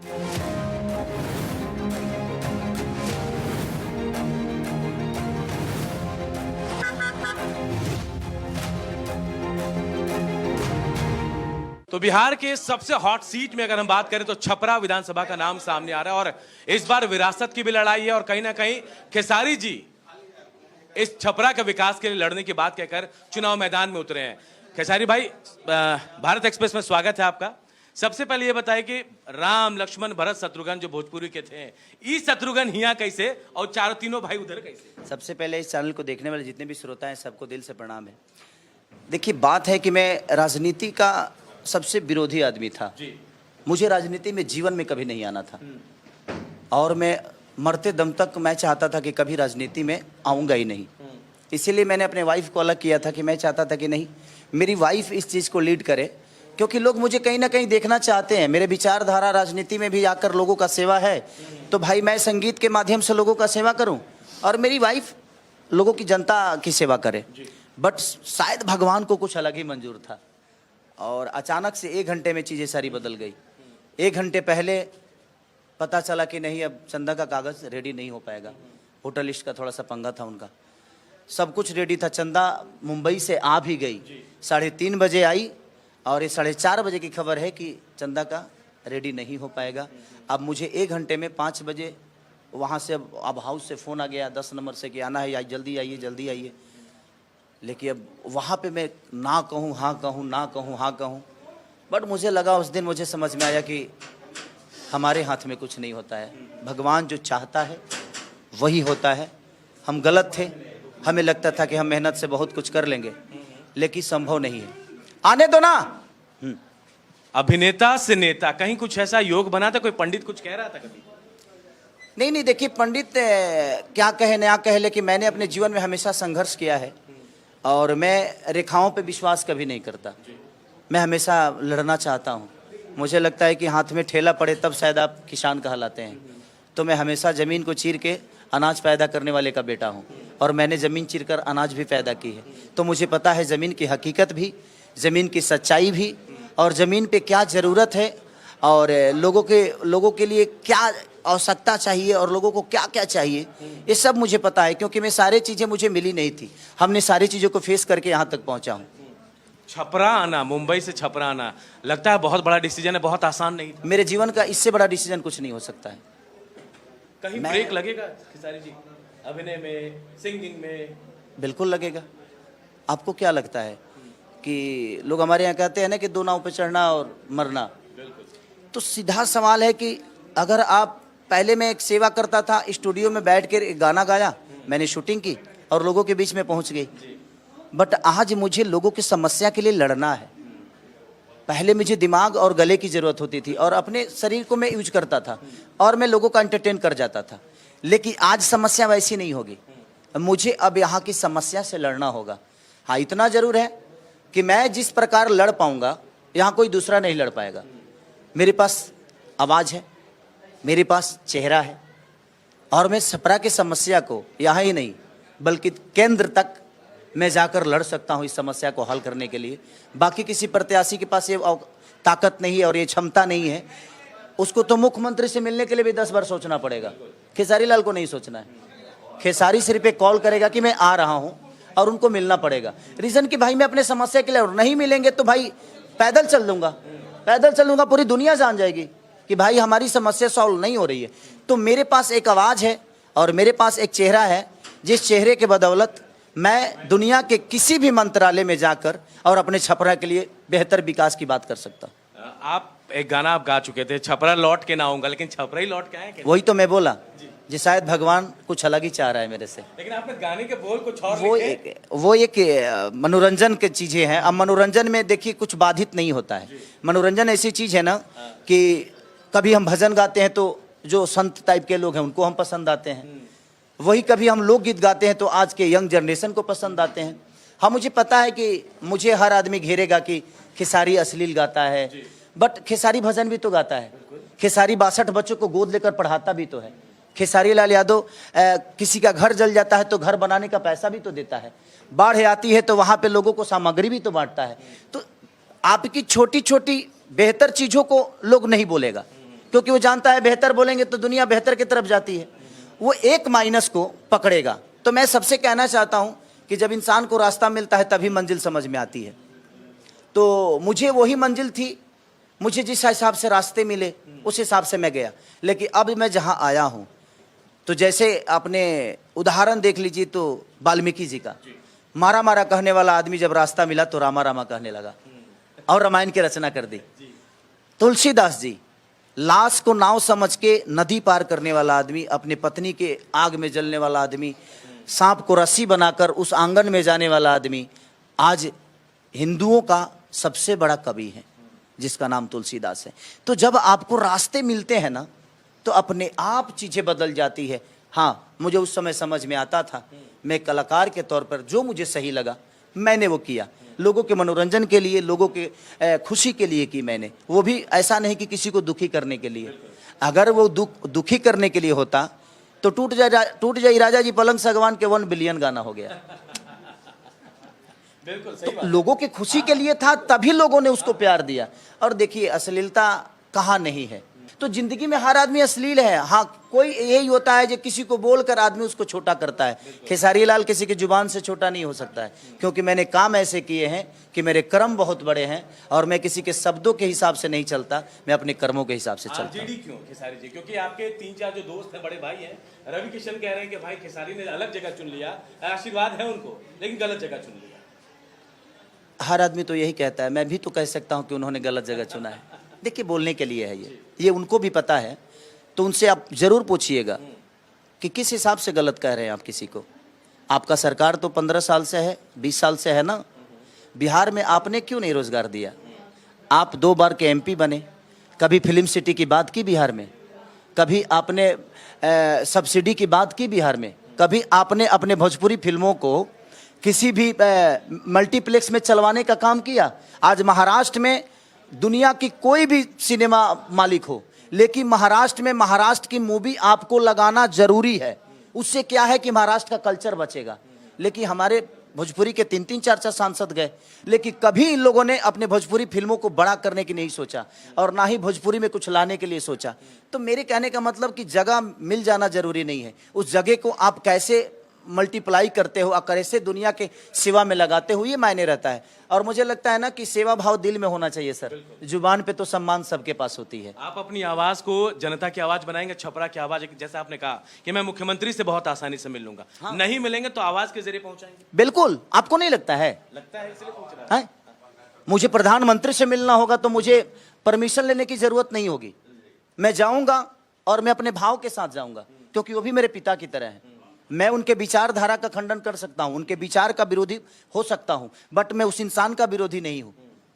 तो बिहार के सबसे हॉट सीट में अगर हम बात करें तो छपरा विधानसभा का नाम सामने आ रहा है और इस बार विरासत की भी लड़ाई है और कहीं ना कहीं खेसारी जी इस छपरा के विकास के लिए लड़ने की बात कहकर चुनाव मैदान में उतरे हैं। खेसारी भाई, भारत एक्सप्रेस में स्वागत है आपका। सबसे पहले ये बताइए कि राम लक्ष्मण भरत शत्रुघ्न जो भोजपुरी के थे, ई शत्रुघ्न हिया कैसे और चारों तीनों भाई उधर कैसे? सबसे पहले इस चैनल को देखने वाले जितने भी श्रोता हैं सबको दिल से प्रणाम है। देखिए, बात है कि मैं राजनीति का सबसे विरोधी आदमी था जी। मुझे राजनीति में जीवन में कभी नहीं आना था और मैं मरते दम तक मैं चाहता था कि कभी राजनीति में आऊँगा ही नहीं। इसीलिए मैंने अपने वाइफ को अलग किया था कि मैं चाहता था कि नहीं, मेरी वाइफ इस चीज़ को लीड करे, क्योंकि लोग मुझे कहीं ना कहीं देखना चाहते हैं। मेरे विचारधारा राजनीति में भी आकर लोगों का सेवा है, तो भाई मैं संगीत के माध्यम से लोगों का सेवा करूं और मेरी वाइफ लोगों की, जनता की सेवा करे। बट शायद भगवान को कुछ अलग ही मंजूर था और अचानक से 1 घंटे में चीज़ें सारी बदल गई। 1 घंटे पहले पता चला कि नहीं, अब चंदा का कागज़ रेडी नहीं हो पाएगा। होटल लिस्ट का थोड़ा सा पंगा था उनका, सब कुछ रेडी था। चंदा मुंबई से आ भी गई, 3:30 बजे आई और ये 4:30 बजे की खबर है कि चंदा का रेडी नहीं हो पाएगा। अब मुझे 1 घंटे में 5 बजे वहाँ से अब हाउस से फ़ोन आ गया 10 नंबर से कि आना है, या जल्दी आइए जल्दी आइए। लेकिन अब वहाँ पे मैं ना कहूँ हाँ कहूँ, ना कहूँ हाँ कहूँ, बट मुझे लगा उस दिन मुझे समझ में आया कि हमारे हाथ में कुछ नहीं होता है। भगवान जो चाहता है वही होता है। हम गलत थे, हमें लगता था कि हम मेहनत से बहुत कुछ कर लेंगे, लेकिन संभव नहीं है। आने दो ना। अभिनेता से नेता, कहीं कुछ ऐसा योग बना था? कोई पंडित कुछ कह रहा था कभी? नहीं, देखिए, पंडित क्या कहे नया कहे, लेकिन मैंने अपने जीवन में हमेशा संघर्ष किया है और मैं रेखाओं पे विश्वास कभी नहीं करता। मैं हमेशा लड़ना चाहता हूँ। मुझे लगता है कि हाथ में ठेला पड़े तब शायद आप किसान कहलाते हैं। तो मैं हमेशा ज़मीन को चीर के अनाज पैदा करने वाले का बेटा हूँ और मैंने ज़मीन चीर कर अनाज भी पैदा की है। तो मुझे पता है ज़मीन की हकीकत भी, ज़मीन की सच्चाई भी, और ज़मीन पे क्या ज़रूरत है और लोगों के लिए क्या आवश्यकता चाहिए और लोगों को क्या क्या चाहिए, ये सब मुझे पता है। क्योंकि मैं सारी चीज़ें मुझे मिली नहीं थी, हमने सारी चीज़ों को फेस करके यहाँ तक पहुँचा हूँ। छपरा आना, मुंबई से छपरा आना, लगता है बहुत बड़ा डिसीजन है, बहुत आसान नहीं था। मेरे जीवन का इससे बड़ा डिसीजन कुछ नहीं हो सकता है। कहीं ब्रेक लगेगा खेसारी जी अभिनय में, सिंगिंग में? बिल्कुल लगेगा। आपको क्या लगता है कि लोग हमारे यहाँ कहते हैं ना कि 2 नाव पे चढ़ना और मरना, तो सीधा सवाल है कि अगर आप पहले मैं एक सेवा करता था, स्टूडियो में बैठ कर एक गाना गाया, मैंने शूटिंग की और लोगों के बीच में पहुंच गई। बट आज मुझे लोगों की समस्या के लिए लड़ना है। पहले मुझे दिमाग और गले की ज़रूरत होती थी और अपने शरीर को मैं यूज करता था और मैं लोगों का एंटरटेन कर जाता था, लेकिन आज समस्या वैसी नहीं होगी। मुझे अब यहाँ की समस्या से लड़ना होगा। हाँ, इतना ज़रूर है कि मैं जिस प्रकार लड़ पाऊँगा यहाँ कोई दूसरा नहीं लड़ पाएगा। मेरे पास आवाज़ है, मेरे पास चेहरा है और मैं छपरा की समस्या को यहाँ ही नहीं बल्कि केंद्र तक मैं जाकर लड़ सकता हूँ इस समस्या को हल करने के लिए। बाकी किसी प्रत्याशी के पास ये ताकत नहीं है और ये क्षमता नहीं है। उसको तो मुख्यमंत्री से मिलने के लिए भी 10 बार सोचना पड़ेगा। खेसारी लाल को नहीं सोचना है। खेसारी सिर्फ एक कॉल करेगा कि मैं आ रहा हूँ और उनको मिलना पड़ेगा। रीज़न कि भाई मैं अपने समस्या के लिए, और नहीं मिलेंगे तो भाई पैदल चल दूंगा, पूरी दुनिया जान जाएगी कि भाई हमारी समस्या सॉल्व नहीं हो रही है। तो मेरे पास एक आवाज़ है और मेरे पास एक चेहरा है, जिस चेहरे के बदौलत मैं दुनिया के किसी भी मंत्रालय में जाकर और अपने छपरा के लिए बेहतर विकास की बात कर सकता हूँ। आप एक गाना आप गा चुके थे, छपरा लौट के ना आऊंगा, लेकिन छपरा ही लौट के आए क्या? वही तो मैं बोला जी, शायद भगवान कुछ अलग ही चाह रहा है मेरे से। लेकिन आपने गाने के बोल कुछ और वो एक मनोरंजन के चीज़ें हैं। अब मनोरंजन में देखिए कुछ बाधित नहीं होता है। मनोरंजन ऐसी चीज़ है ना कि कभी हम भजन गाते हैं तो जो संत टाइप के लोग हैं उनको हम पसंद आते हैं, वही कभी हम लोकगीत गाते हैं तो आज के यंग जनरेशन को पसंद आते हैं। हाँ, मुझे पता है कि मुझे हर आदमी घेरेगा कि खेसारी अश्लील गाता है, बट खेसारी भजन भी तो गाता है। खेसारी 62 बच्चों को गोद लेकर पढ़ाता भी तो है। खेसारी लाल यादव किसी का घर जल जाता है तो घर बनाने का पैसा भी तो देता है। बाढ़ आती है तो वहाँ पे लोगों को सामग्री भी तो बांटता है। तो आपकी छोटी छोटी बेहतर चीज़ों को लोग नहीं बोलेगा, क्योंकि वो जानता है बेहतर बोलेंगे तो दुनिया बेहतर की तरफ जाती है, वो एक माइनस को पकड़ेगा। तो मैं सबसे कहना चाहता हूं कि जब इंसान को रास्ता मिलता है तभी मंजिल समझ में आती है। तो मुझे वही मंजिल थी, मुझे जिस हिसाब से रास्ते मिले उस हिसाब से मैं गया। लेकिन अब मैं जहां आया हूं, तो जैसे आपने उदाहरण देख लीजिए, तो वाल्मीकि जी का मारा मारा कहने वाला आदमी जब रास्ता मिला तो रामा रामा कहने लगा और रामायण की रचना कर दी। तुलसीदास जी लाश को नाव समझ के नदी पार करने वाला आदमी, अपनी पत्नी के आग में जलने वाला आदमी, सांप को रस्सी बनाकर उस आंगन में जाने वाला आदमी, आज हिंदुओं का सबसे बड़ा कवि है जिसका नाम तुलसीदास है। तो जब आपको रास्ते मिलते हैं ना, तो अपने आप चीजें बदल जाती है। हाँ, मुझे उस समय समझ में आता था, मैं कलाकार के तौर पर जो मुझे सही लगा मैंने वो किया, लोगों के मनोरंजन के लिए, लोगों के खुशी के लिए की मैंने, वो भी ऐसा नहीं कि किसी को दुखी करने के लिए। अगर वो दुखी करने के लिए होता तो टूट जाए राजा जी पलंग सगवान के 1 बिलियन गाना हो गया। बिल्कुल सही तो लोगों की खुशी के लिए था, तभी लोगों ने उसको प्यार दिया। और देखिए अश्लीलता कहाँ नहीं है। तो जिंदगी में हर आदमी अश्लील है। हाँ, कोई यही होता है जो किसी को बोलकर आदमी उसको छोटा करता है। खेसारी लाल किसी की जुबान से छोटा नहीं हो सकता है, क्योंकि मैंने काम ऐसे किए हैं कि मेरे कर्म बहुत बड़े हैं और मैं किसी के शब्दों के हिसाब से नहीं चलता, मैं अपने कर्मों के हिसाब से चलता हूं। आरजेडी क्यों खेसारी जी? क्योंकि आपके 3-4 जो दोस्त हैं, बड़े भाई हैं, रवि किशन कह रहे हैं कि भाई खेसारी ने अलग जगह चुन लिया, आशीर्वाद है उनको, लेकिन गलत जगह चुन लिया। हर आदमी तो यही कहता है, मैं भी तो कह सकता हूं कि उन्होंने गलत जगह चुना है। देखिए, बोलने के लिए है ये उनको भी पता है। तो उनसे आप जरूर पूछिएगा कि किस हिसाब से गलत कह रहे हैं आप किसी को। आपका सरकार तो 15 साल से है, 20 साल से है ना। बिहार में आपने क्यों नहीं रोजगार दिया? आप 2 बार के एमपी बने, कभी फिल्म सिटी की बात की बिहार में? कभी आपने सब्सिडी की बात की बिहार में? कभी आपने अपने भोजपुरी फिल्मों को किसी भी मल्टीप्लेक्स में चलवाने का काम किया? आज महाराष्ट्र में दुनिया की कोई भी सिनेमा मालिक हो, लेकिन महाराष्ट्र में महाराष्ट्र की मूवी आपको लगाना जरूरी है। उससे क्या है कि महाराष्ट्र का कल्चर बचेगा। लेकिन हमारे भोजपुरी के 3-3 4-4 सांसद गए, लेकिन कभी इन लोगों ने अपने भोजपुरी फिल्मों को बड़ा करने की नहीं सोचा और ना ही भोजपुरी में कुछ लाने के लिए सोचा। तो मेरे कहने का मतलब कि जगह मिल जाना जरूरी नहीं है, उस जगह को आप कैसे मल्टीप्लाई करते हो और कैसे दुनिया के सेवा में लगाते हो, ये मायने रहता है। और मुझे लगता है ना कि सेवा भाव दिल में होना चाहिए सर। जुबान पे तो सम्मान सबके पास होती है। आप अपनी आवाज को जनता की आवाज बनाएंगे, छपरा की आवाज, जैसे आपने कहा कि मैं मुख्यमंत्री से बहुत आसानी से मिल लूंगा। हाँ। नहीं मिलेंगे तो आवाज के जरिए पहुंचाएंगे। बिल्कुल, आपको नहीं लगता है? लगता है, इसलिए पूछ रहा है। मुझे प्रधानमंत्री से मिलना होगा तो मुझे परमिशन लेने की जरूरत नहीं होगी। मैं जाऊंगा और मैं अपने भाव के साथ जाऊंगा, क्योंकि वो भी मेरे पिता की तरह है। मैं उनके विचारधारा का खंडन कर सकता हूं, उनके विचार का विरोधी हो सकता हूं, बट मैं उस इंसान का विरोधी नहीं हूं,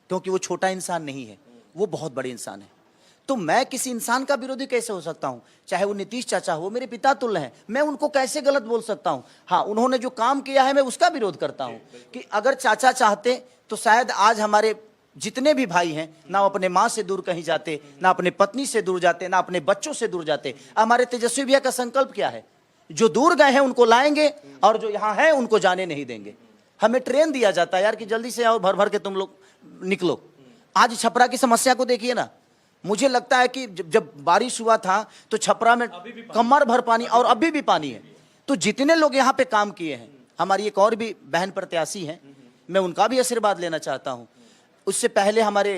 क्योंकि वो छोटा इंसान नहीं है, वो बहुत बड़े इंसान है। तो मैं किसी इंसान का विरोधी कैसे हो सकता हूं? चाहे वो नीतीश चाचा हो, मेरे पिता तुल्य हैं, मैं उनको कैसे गलत बोल सकता हूं? हाँ, उन्होंने जो काम किया है मैं उसका विरोध करता हूं कि अगर चाचा चाहते तो शायद आज हमारे जितने भी भाई हैं ना अपने माँ से दूर कहीं जाते, ना अपने पत्नी से दूर जाते, ना अपने बच्चों से दूर जाते। हमारे तेजस्वी भैया का संकल्प क्या है? जो दूर गए हैं उनको लाएंगे और जो यहाँ हैं उनको जाने नहीं देंगे। हमें ट्रेन दिया जाता है यार कि जल्दी से आओ, भर भर के तुम लोग निकलो। आज छपरा की समस्या को देखिए ना, मुझे लगता है कि जब बारिश हुआ था तो छपरा में कमर भर पानी, और अभी भी पानी है। तो जितने लोग यहाँ पे काम किए हैं, हमारी एक और भी बहन प्रत्याशी हैं, मैं उनका भी आशीर्वाद लेना चाहता हूँ। उससे पहले हमारे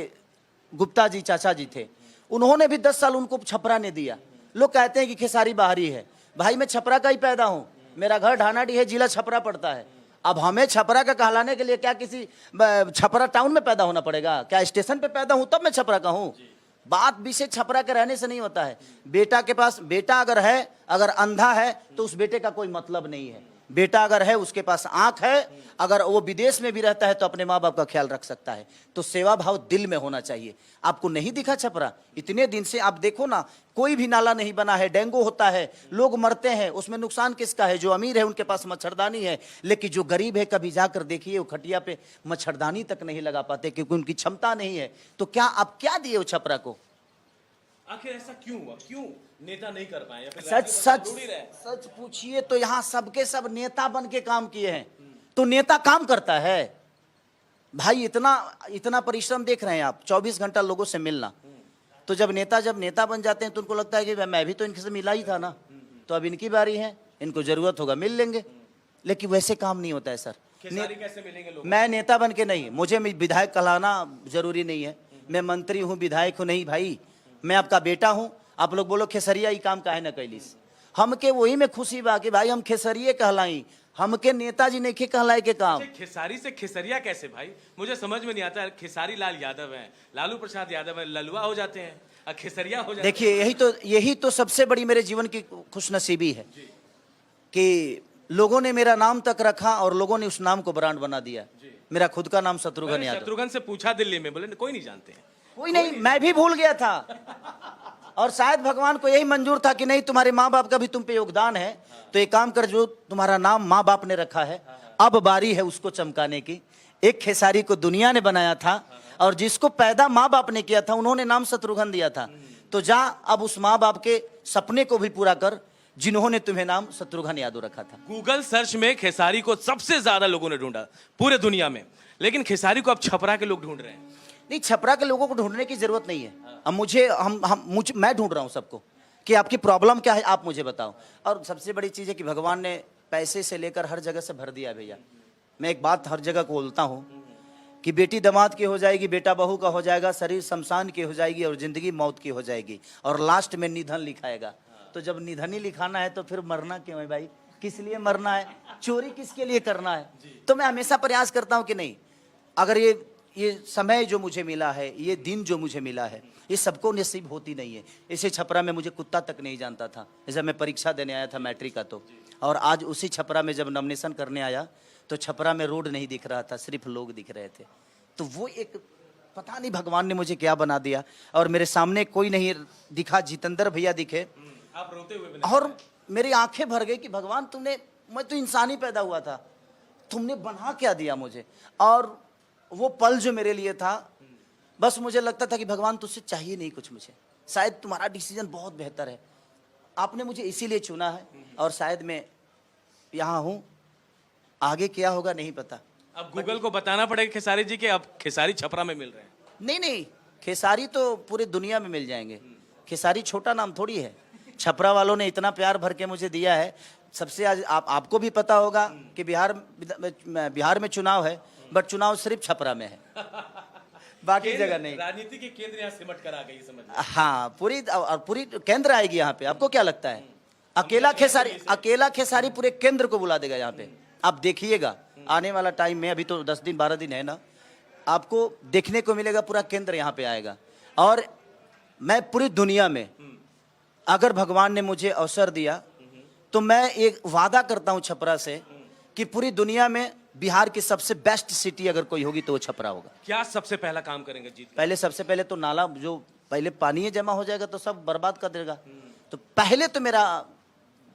गुप्ता जी चाचा जी थे, उन्होंने भी 10 साल उनको छपरा ने दिया। लोग कहते हैं कि खेसारी बाहरी है, भाई मैं छपरा का ही पैदा हूं, मेरा घर ढानाडी है, जिला छपरा पड़ता है। अब हमें छपरा का कहलाने के लिए क्या किसी छपरा टाउन में पैदा होना पड़ेगा? क्या स्टेशन पे पैदा हूं तब मैं छपरा का हूं? बात विषय छपरा के रहने से नहीं होता है। बेटा के पास बेटा अगर है, अगर अंधा है तो उस बेटे का कोई मतलब नहीं है। बेटा अगर है, उसके पास आंख है, अगर वो विदेश में भी रहता है तो अपने माँ बाप का ख्याल रख सकता है। तो सेवा भाव दिल में होना चाहिए। आपको नहीं दिखा छपरा? इतने दिन से आप देखो ना, कोई भी नाला नहीं बना है, डेंगू होता है, लोग मरते हैं, उसमें नुकसान किसका है? जो अमीर है उनके पास मच्छरदानी है, लेकिन जो गरीब है कभी जाकर देखिए वो खटिया पे मच्छरदानी तक नहीं लगा पाते क्योंकि उनकी क्षमता नहीं है। तो क्या आप क्या दिए वो छपरा को? आखिर ऐसा क्यों हुआ? क्यों नेता नहीं कर पाए? सच पूछिए तो यहाँ सबके सब नेता बन के काम किए हैं। तो नेता काम करता है भाई, इतना परिश्रम देख रहे हैं आप, 24 घंटा लोगों से मिलना। तो जब नेता बन जाते हैं तो उनको लगता है कि मैं भी तो इनसे मिला ही था ना, तो अब इनकी बारी है, इनको जरूरत होगा मिल लेंगे। लेकिन वैसे काम नहीं होता है सर। खेसारी कैसे मिलेंगे लोग? मैं नेता बन के नहीं, मुझे विधायक कहलाना जरूरी नहीं है। मैं मंत्री हूँ, विधायक हूँ नहीं भाई, मैं आपका बेटा हूँ। आप लोग बोलो खेसरिया ही काम काहे न कैलिस, हमके वही में खुशी बा कि भाई हम खेसरिये कहलाई, हमके नेताजी नहीं कहलाए के काम। खेसारी से खेसरिया कैसे भाई? मुझे समझ में नहीं आता। खेसारी लाल यादव हैं, लालू प्रसाद यादव हैं, ललुआ हो जाते हैं और खेसरिया हो जाते हैं। देखिए यही तो सबसे बड़ी मेरे जीवन की खुशनसीबी है कि लोगों ने मेरा नाम तक रखा और लोगों ने उस नाम को ब्रांड बना दिया। मेरा खुद का नाम शत्रुघ्न यादव। शत्रुघ्न से पूछा दिल्ली में, बोले कोई नहीं जानते हैं। कोई नहीं, मैं भी भूल गया था। और शायद भगवान को यही मंजूर था कि नहीं, तुम्हारे माँ बाप का भी तुम पे योगदान है, तो एक काम कर, जो तुम्हारा नाम माँ बाप ने रखा है अब बारी है उसको चमकाने की। एक खेसारी को दुनिया ने बनाया था और जिसको पैदा माँ बाप ने किया था उन्होंने नाम शत्रुघ्न दिया था। तो जा अब उस माँ बाप के सपने को भी पूरा कर जिन्होंने तुम्हें नाम शत्रुघ्न यादव रखा था। गूगल सर्च में खेसारी को सबसे ज्यादा लोगों ने ढूंढा पूरे दुनिया में, लेकिन खेसारी को अब छपरा के लोग ढूंढ रहे हैं। नहीं, छपरा के लोगों को ढूंढने की जरूरत नहीं है। अब मैं ढूंढ रहा हूं सबको कि आपकी प्रॉब्लम क्या है, आप मुझे बताओ। और सबसे बड़ी चीज है कि भगवान ने पैसे से लेकर हर जगह से भर दिया भैया। मैं एक बात हर जगह को बोलता हूं कि बेटी दामाद की हो जाएगी, बेटा बहू का हो जाएगा, शरीर शमशान की हो जाएगी और जिंदगी मौत की हो जाएगी, और लास्ट में निधन लिखाएगा। तो जब निधन ही लिखाना है तो फिर मरना क्यों है भाई? किस लिए मरना है? चोरी किसके लिए करना है? तो मैं हमेशा प्रयास करता हूं कि नहीं, अगर ये समय जो मुझे मिला है, ये दिन जो मुझे मिला है, ये सबको नसीब होती नहीं है। इसे छपरा में मुझे कुत्ता तक नहीं जानता था जब मैं परीक्षा देने आया था मैट्रिक का, तो और आज उसी छपरा में जब नॉमिनेशन करने आया तो छपरा में रोड नहीं दिख रहा था, सिर्फ लोग दिख रहे थे। तो वो एक पता नहीं भगवान ने मुझे क्या बना दिया, और मेरे सामने कोई नहीं दिखा, जितेंद्र भैया दिखे, आप रोते हुए और मेरी आंखें भर गई कि भगवान तुमने, मैं तो इंसान ही पैदा हुआ था, तुमने बना क्या दिया मुझे। और वो पल जो मेरे लिए था, बस मुझे लगता था कि भगवान तुझसे चाहिए नहीं कुछ मुझे, शायद तुम्हारा डिसीजन बहुत बेहतर है, आपने मुझे इसीलिए चुना है, और शायद मैं यहाँ हूँ, आगे क्या होगा नहीं पता। अब गूगल को बताना पड़ेगा खेसारी जी के अब खेसारी छपरा में मिल रहे हैं। नहीं, खेसारी तो पूरी दुनिया में मिल जाएंगे। खेसारी छोटा नाम थोड़ी है, छपरा वालों ने इतना प्यार भर के मुझे दिया है। सबसे आज आपको भी पता होगा कि बिहार में चुनाव है, बट चुनाव सिर्फ छपरा में है, बाकी जगह नहीं। राजनीति के केंद्र यहाँ सिमट कर आ गई, समझ। हाँ, पूरी केंद्र आएगी यहाँ पे। आपको क्या लगता है अकेला खेसारी पूरे केंद्र को बुला देगा यहाँ पे? आप देखिएगा आने वाला टाइम में, अभी तो 10 दिन 12 दिन है ना, आपको देखने को मिलेगा पूरा केंद्र यहाँ पे आएगा। और मैं पूरी दुनिया में, अगर भगवान ने मुझे अवसर दिया तो मैं एक वादा करता हूँ छपरा से कि पूरी दुनिया में बिहार की सबसे बेस्ट सिटी अगर कोई होगी तो वो छपरा होगा। क्या सबसे पहला काम करेंगे जीत? सबसे पहले तो नाला, जो पहले पानी जमा हो जाएगा तो सब बर्बाद कर देगा, तो पहले तो मेरा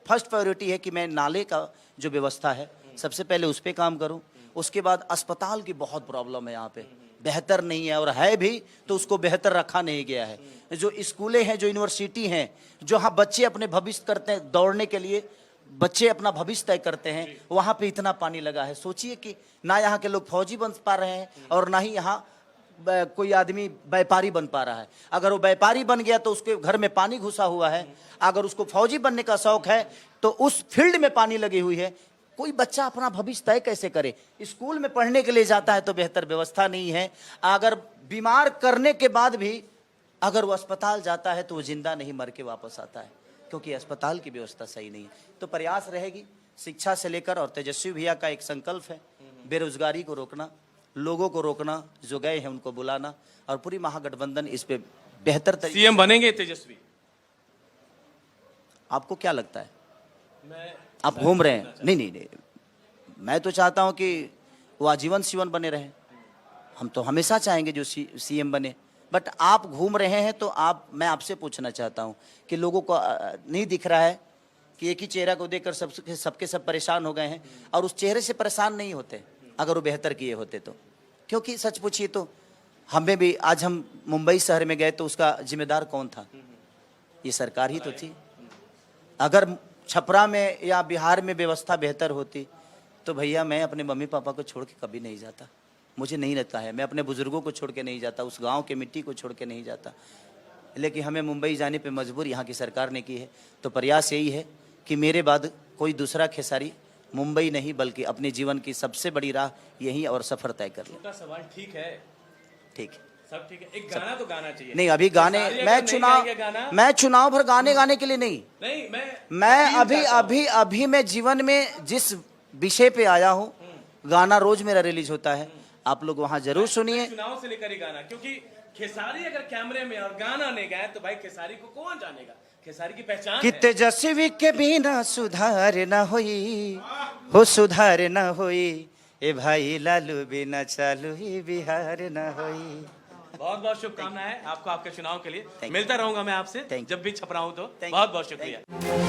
फर्स्ट प्रायोरिटी है कि मैं नाले का जो व्यवस्था है सबसे पहले उस पर काम करूं। उसके बाद अस्पताल की बहुत प्रॉब्लम है यहाँ पे, बेहतर नहीं है, और है भी तो उसको बेहतर रखा नहीं गया है। जो स्कूलें हैं, जो यूनिवर्सिटी हैं, जो हाँ बच्चे अपने भविष्य करते हैं, दौड़ने के लिए बच्चे अपना भविष्य तय करते हैं, वहाँ पे इतना पानी लगा है। सोचिए कि ना यहाँ के लोग फौजी बन पा रहे हैं और ना ही यहाँ कोई आदमी व्यापारी बन पा रहा है। अगर वो व्यापारी बन गया तो उसके घर में पानी घुसा हुआ है, अगर उसको फौजी बनने का शौक है तो उस फील्ड में पानी लगी हुई है। कोई बच्चा अपना भविष्य तय कैसे करे? स्कूल में पढ़ने के लिए जाता है तो बेहतर व्यवस्था नहीं है, अगर बीमार करने के बाद भी अगर वो अस्पताल जाता है तो वो जिंदा नहीं, मर के वापस आता है, क्योंकि अस्पताल की व्यवस्था सही नहीं है। तो प्रयास रहेगी शिक्षा से लेकर, और तेजस्वी भैया का एक संकल्प है बेरोजगारी को रोकना, लोगों को रोकना, जो गए हैं उनको बुलाना, और पूरी महागठबंधन इस पे बेहतर तरीके। सीएम बनेंगे तेजस्वी? आपको क्या लगता है? आप घूम रहे हैं? नहीं, मैं तो चाहता हूं कि वो आजीवन सीवन बने रहे। हम तो हमेशा चाहेंगे जो सीएम बने, बट आप घूम रहे हैं तो मैं आपसे पूछना चाहता हूं कि लोगों को नहीं दिख रहा है कि एक ही चेहरा को देखकर सबके सब परेशान हो गए हैं, और उस चेहरे से परेशान नहीं होते अगर वो बेहतर किए होते तो। क्योंकि सच पूछिए तो हमें भी, आज हम मुंबई शहर में गए तो उसका जिम्मेदार कौन था? ये सरकार ही तो थी। अगर छपरा में या बिहार में व्यवस्था बेहतर होती तो भैया मैं अपने मम्मी पापा को छोड़ के कभी नहीं जाता, मुझे नहीं लगता है। मैं अपने बुजुर्गों को छोड़ के नहीं जाता, उस गांव के मिट्टी को छोड़ के नहीं जाता। लेकिन हमें मुंबई जाने पे मजबूर यहाँ की सरकार ने की है। तो प्रयास यही है कि मेरे बाद कोई दूसरा खेसारी मुंबई नहीं बल्कि अपने जीवन की सबसे बड़ी राह यही और सफर तय कर ले। उनका सवाल ठीक है, ठीक है, सब ठीक है, एक गाना तो गाना चाहिए। नहीं अभी गाने खेसारी अगर मैं नहीं चुनाव गाएंगे गाना, मैं चुनाव भर गाने के लिए नहीं, नहीं मैं अपील अभी चाहता हूं। अभी अभी मैं जीवन में जिस विषय पे आया हूँ, गाना रोज मेरा रिलीज होता है, आप लोग वहाँ जरूर सुनिए। चुनाव से लेकर ही गाना, क्योंकि खेसारी अगर कैमरे में और गाना नहीं गाए तो भाई खेसारी को कौन जानेगा? खेसारी की पहचान कि है। तेजस्वी के बिना सुधार न होई, हो सुधार न होई, ए भाई लालू बिना चालू ही बिहार न होई। बहुत बहुत शुभकामनाएं आपको आपके चुनाव के लिए। Thank you. मिलता रहूंगा मैं आपसे Thank you. जब भी छपरा हूं तो। Thank you. बहुत बहुत Thank शुक्रिया।